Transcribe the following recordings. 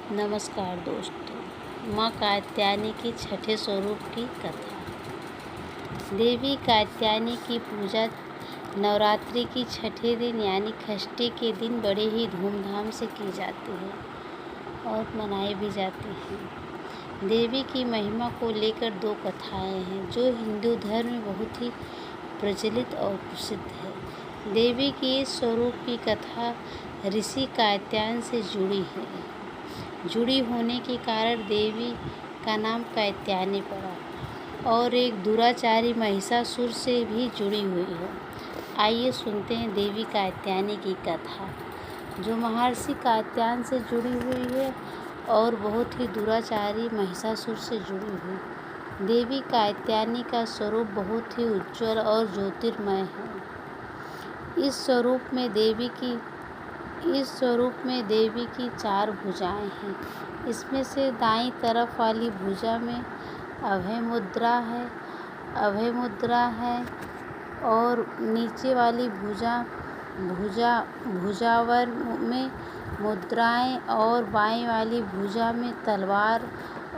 नमस्कार दोस्तों। माँ कात्यायनी की छठे स्वरूप की कथा। देवी कात्यायनी की पूजा नवरात्रि की छठे दिन यानी षष्ठी के दिन बड़े ही धूमधाम से की जाती है और मनाई भी जाती है। देवी की महिमा को लेकर दो कथाएं हैं जो हिंदू धर्म में बहुत ही प्रचलित और प्रसिद्ध है। देवी की इस स्वरूप की कथा ऋषि कात्यायन से जुड़ी होने के कारण देवी का नाम कात्यायनी पड़ा और एक दुराचारी महिषासुर से भी जुड़ी हुई है। आइए सुनते हैं देवी कात्यायनी की कथा जो महर्षि कात्यायन से जुड़ी हुई है और बहुत ही दुराचारी महिषासुर से जुड़ी हुई। देवी कात्यायनी का स्वरूप बहुत ही उज्ज्वल और ज्योतिर्मय है। इस स्वरूप में देवी की 4 भुजाएं हैं। इसमें से दाईं तरफ वाली भुजा में अभय मुद्रा है और नीचे वाली भुजावर में मुद्राएं और बाईं वाली भुजा में तलवार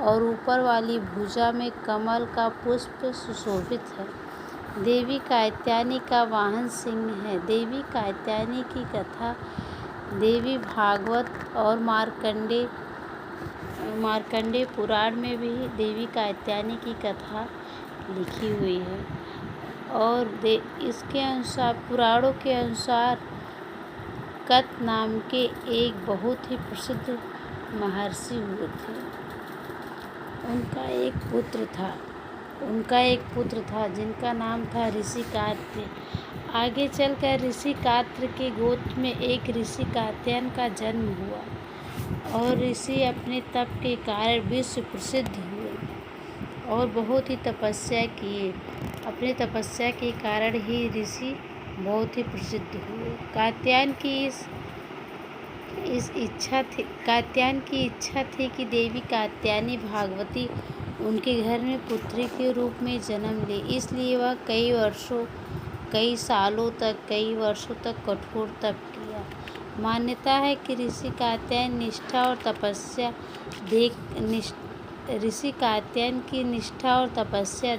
और ऊपर वाली भुजा में कमल का पुष्प सुशोभित है। देवी कात्यायनी का वाहन सिंह है। देवी कात्यायनी की कथा देवी भागवत और मार्कंडेय पुराण में भी देवी कात्यायनी की कथा लिखी हुई है और इसके अनुसार पुराणों के अनुसार कत नाम के एक बहुत ही प्रसिद्ध महर्षि हुए थे। उनका एक पुत्र था जिनका नाम था ऋषि कात्य। आगे चलकर ऋषि कात्य के गोत्र में एक ऋषि कात्यायन का जन्म हुआ और ऋषि अपने तप के कारण विश्व प्रसिद्ध हुए और बहुत ही तपस्या किए। अपने तपस्या के कारण ही ऋषि बहुत ही प्रसिद्ध हुए। कात्यायन की इच्छा थी कि देवी कात्यायनी भागवती उनके घर में पुत्री के रूप में जन्म ले। इसलिए वह कई वर्षों तक कठोर तप किया। मान्यता है कि ऋषि कात्यायन की निष्ठा और तपस्या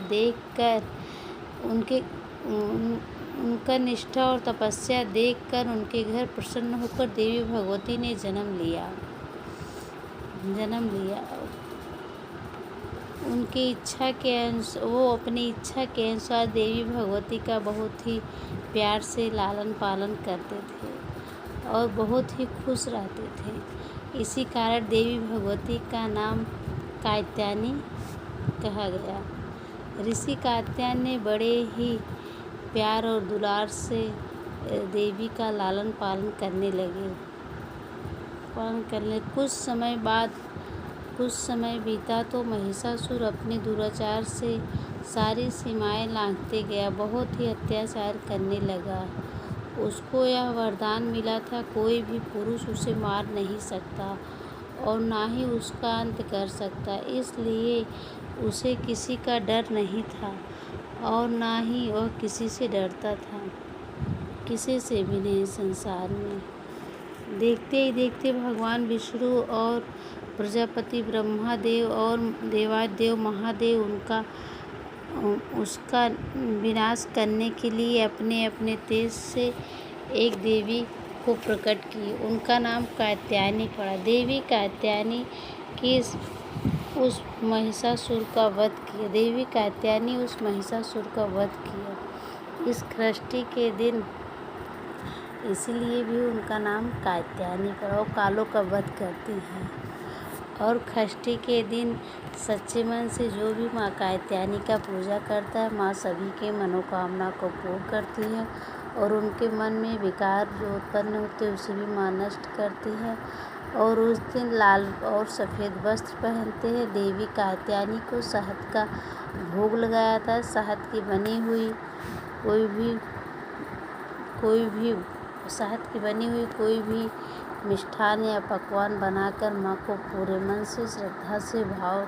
देखकर उनके घर प्रसन्न होकर देवी भगवती ने जन्म लिया। वो अपनी इच्छा के अनुसार देवी भगवती का बहुत ही प्यार से लालन पालन करते थे और बहुत ही खुश रहते थे। इसी कारण देवी भगवती का नाम कात्यायनी कहा गया। ऋषि कात्यायन ने बड़े ही प्यार और दुलार से देवी का लालन पालन करने लगे। कुछ समय बीता तो महिषासुर अपने दुराचार से सारी सीमाएं लांघते गया, बहुत ही अत्याचार करने लगा। उसको यह वरदान मिला था कोई भी पुरुष उसे मार नहीं सकता और ना ही उसका अंत कर सकता। इसलिए उसे किसी का डर नहीं था और ना ही वह किसी से डरता था, किसी से भी नहीं संसार में। देखते ही देखते भगवान विष्णु और प्रजापति ब्रह्मदेव और देवादेव महादेव उसका विनाश करने के लिए अपने अपने तेज से एक देवी को प्रकट किए। उनका नाम कात्यायनी पड़ा। देवी कात्यायनी की उस महिषासुर का वध किया इस षष्ठी के दिन, इसलिए भी उनका नाम कात्यायनी पड़ा। वो कालों का वध करती है और षष्ठी के दिन सच्चे मन से जो भी माँ कात्यायनी का पूजा करता है, माँ सभी के मनोकामना को पूर्ण करती है और उनके मन में विकार जो उत्पन्न होते हैं उसे भी माँ नष्ट करती है। और उस दिन लाल और सफ़ेद वस्त्र पहनते हैं। देवी कात्यायनी को शहद का भोग लगाया था। शहद की बनी हुई कोई भी मिष्ठान या पकवान बनाकर माँ को पूरे मन से, श्रद्धा से, भाव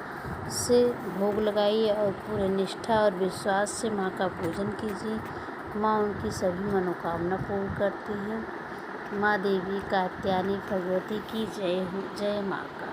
से भोग लगाइए और पूरे निष्ठा और विश्वास से माँ का पूजन कीजिए। माँ उनकी सभी मनोकामना पूर्ण करती है। माँ देवी कात्यायनी भगवती की जय हो। जय माँ का।